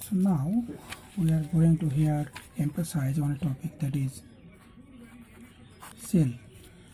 So now we are going to here emphasize on a topic, that is cell.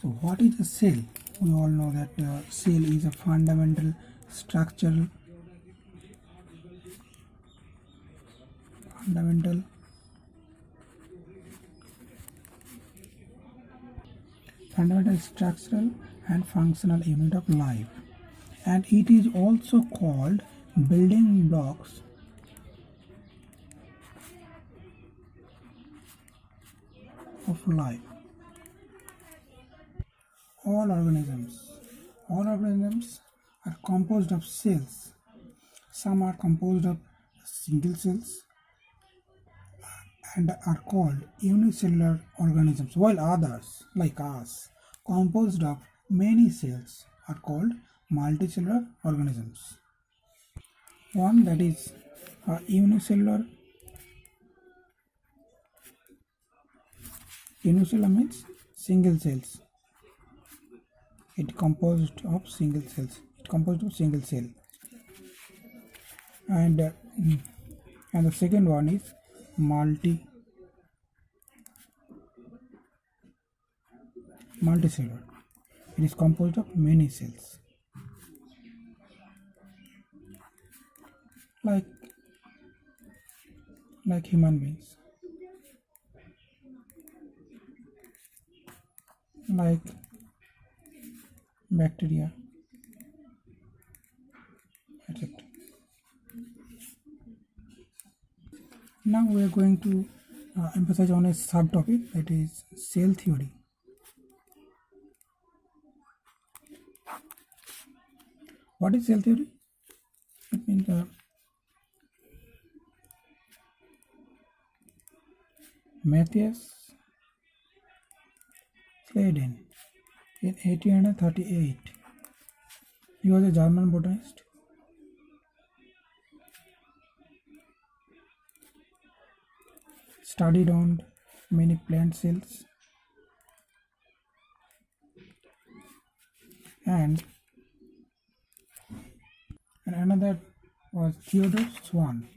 So what is a cell? We all know that cell is a fundamental structural and functional unit of life, and it is also called building blocks of life. All organisms are composed of cells. Some are composed of single cells and are called unicellular organisms, while others, like us, composed of many cells, are called multicellular organisms. One that is unicellular means single cells. It composed of single cell. And the second one is multicellular. It is composed of many cells, like human beings, like bacteria, etc. Now we are going to emphasize on a subtopic, that is cell theory. What is cell theory? It means Matthias Sladen in 1838. He was a German botanist. Studied on many plant cells, and another was Theodore Swan.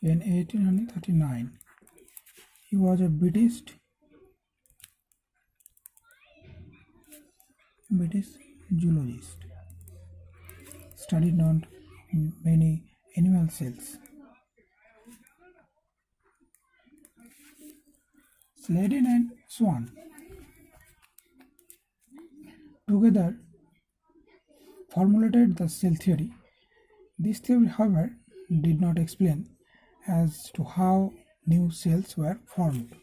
In 1839, he was a British zoologist. Studied on many animal cells. Sladen and Swan together formulated the cell theory. This theory, however, did not explain as to how new cells were formed.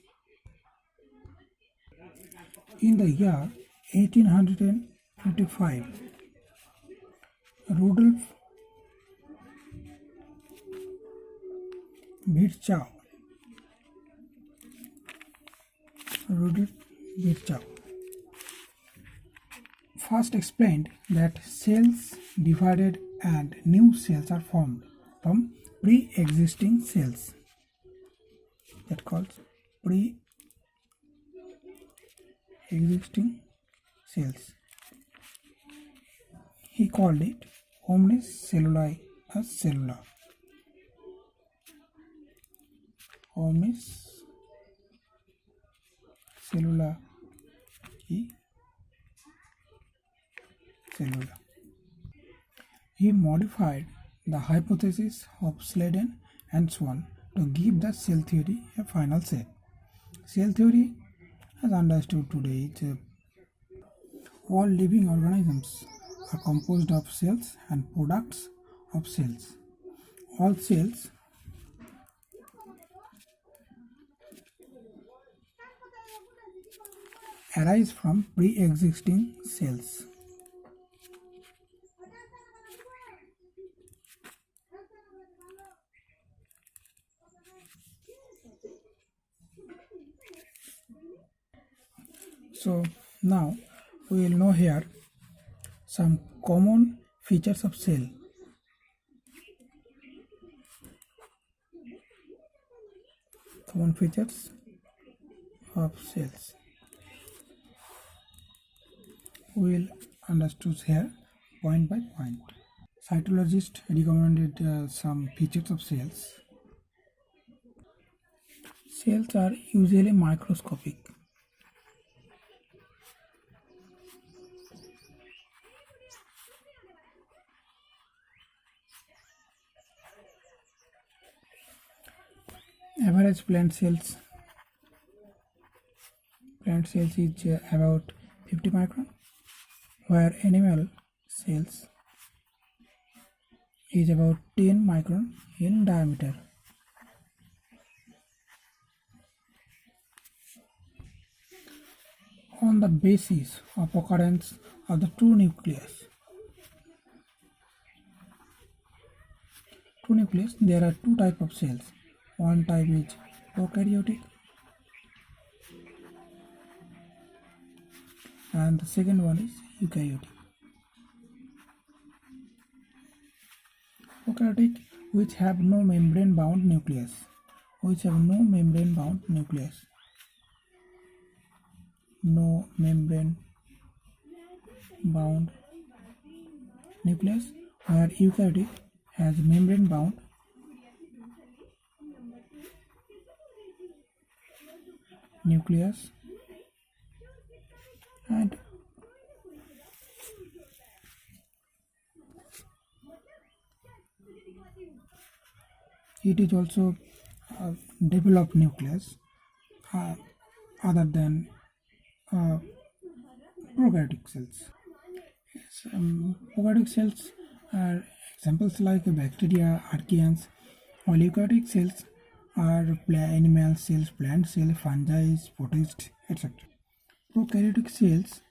In the year 1855, Rudolf Virchow first explained that cells divided and new cells are formed from pre-existing cells. That calls pre-existing cells. He called it omnis cellulae cellula. Omnis cellula cellula. He modified the hypothesis of Sladen and Swan to give the cell theory a final shape. Cell theory, as understood today, is all living organisms are composed of cells and products of cells. All cells arise from pre-existing cells. So now we will know here some common features of cell. Common features of cells. We will understand here point by point. Cytologists recommended some features of cells. Cells are usually microscopic. Average plant cells is about 50 micron, where animal cells is about 10 micron in diameter. On the basis of occurrence of the true nucleus, there are two types of cells. One type is prokaryotic and the second one is eukaryotic. Prokaryotic, which have no membrane bound nucleus. No membrane bound nucleus, where eukaryotic has membrane bound nucleus and it is also a developed nucleus other than prokaryotic cells. Prokaryotic cells are examples like bacteria, archaeans, while eukaryotic cells are animal cells, plant cells, fungi, protists, etc. Prokaryotic cells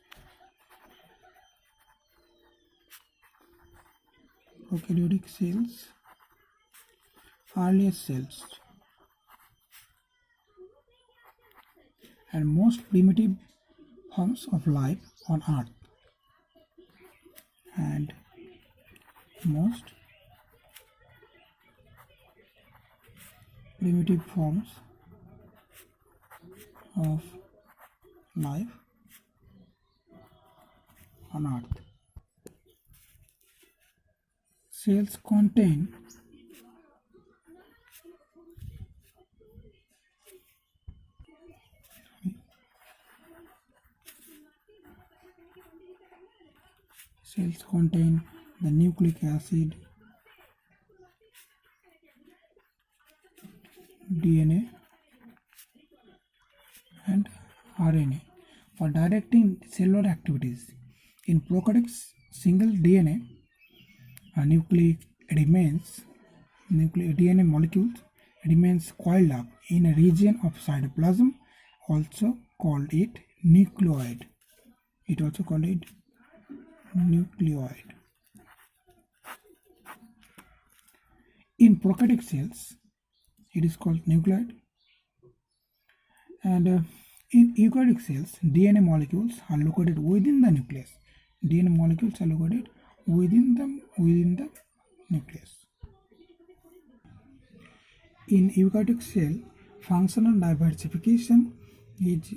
earliest cells and most primitive forms of life on earth, and most primitive forms of life on earth. Cells contain the nucleic acid, DNA and RNA for directing cellular activities. In prokaryotic, single DNA DNA molecules remains coiled up in a region of cytoplasm, also called it nucleoid. In prokaryotic cells, it is called nucleoid. And in eukaryotic cells, DNA molecules are located within the nucleus. In eukaryotic cell, functional diversification is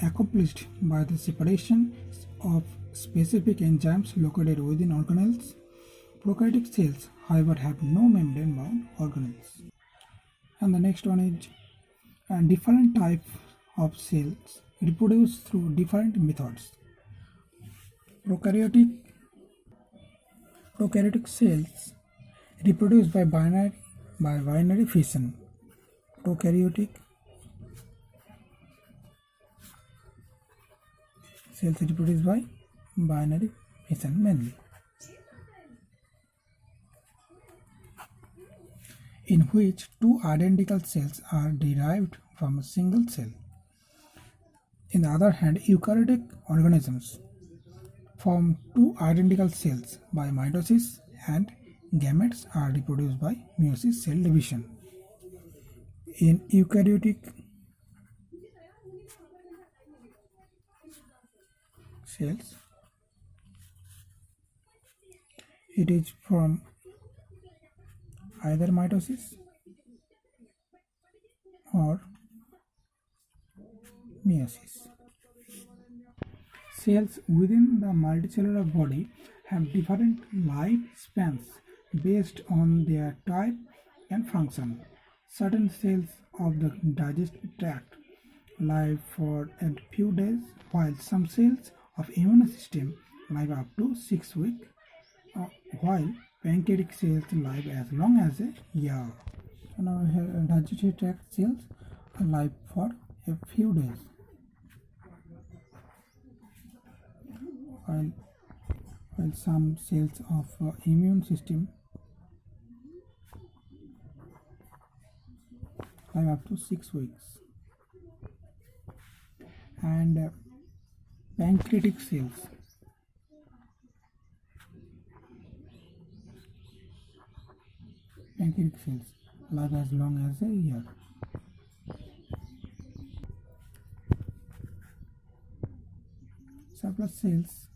accomplished by the separation of specific enzymes located within organelles. Prokaryotic cells, however, have no membrane-bound organelles. And the next one is different types of cells reproduce through different methods. Prokaryotic cells reproduce by binary fission. Prokaryotic cells reproduce by binary fission mainly, in which two identical cells are derived from a single cell. On the other hand, eukaryotic organisms form two identical cells by mitosis, and gametes are reproduced by meiosis, cell division. In eukaryotic cells, it is from either mitosis or meiosis. cells within the multicellular body have different lifespans based on their type and function. Certain cells of the digestive tract live for a few days, while some cells of immune system live up to 6 weeks, while pancreatic cells live as long as a year. So now we have digestive tract cells live for a few days, while some cells of immune system live up to 6 weeks, and pancreatic cells live as long as a year. Surplus cells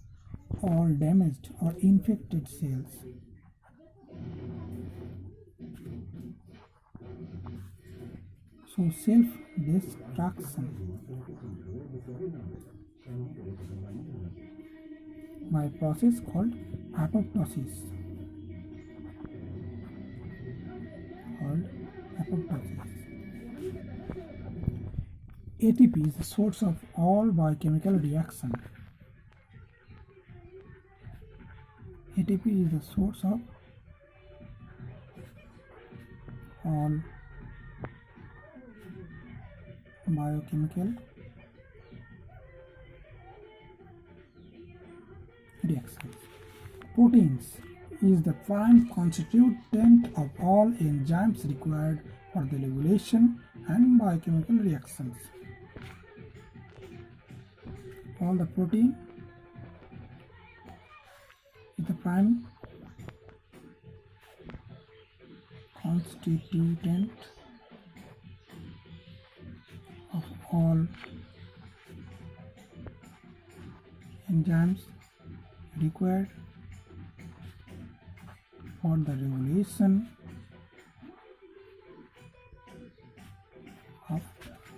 or damaged or infected cells so self-destruction by a process called apoptosis. ATP is the source of all biochemical reaction. ATP is the source of all biochemical reactions. Proteins is the prime constituent of all enzymes required for the regulation and biochemical reactions. All the protein is the prime constituent of all enzymes required for the regulation of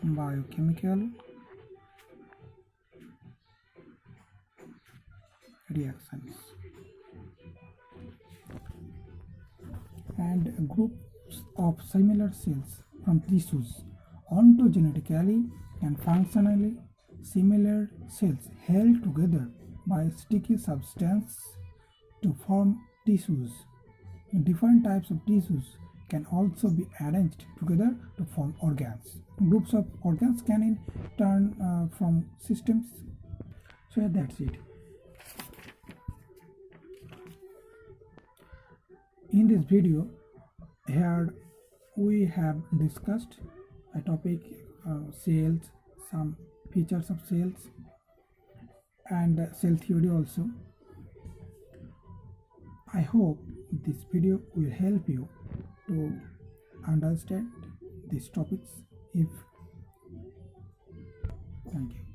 biochemical reactions. And groups of similar cells from tissues ontogenetically and functionally similar cells held together by a sticky substance to form tissues. Different types of tissues can also be arranged together to form organs. Groups of organs can in turn from systems. So that's it. In this video, here we have discussed a topic, cells, some features of cells, and cell theory also. I hope this video will help you to understand these topics. Thank you.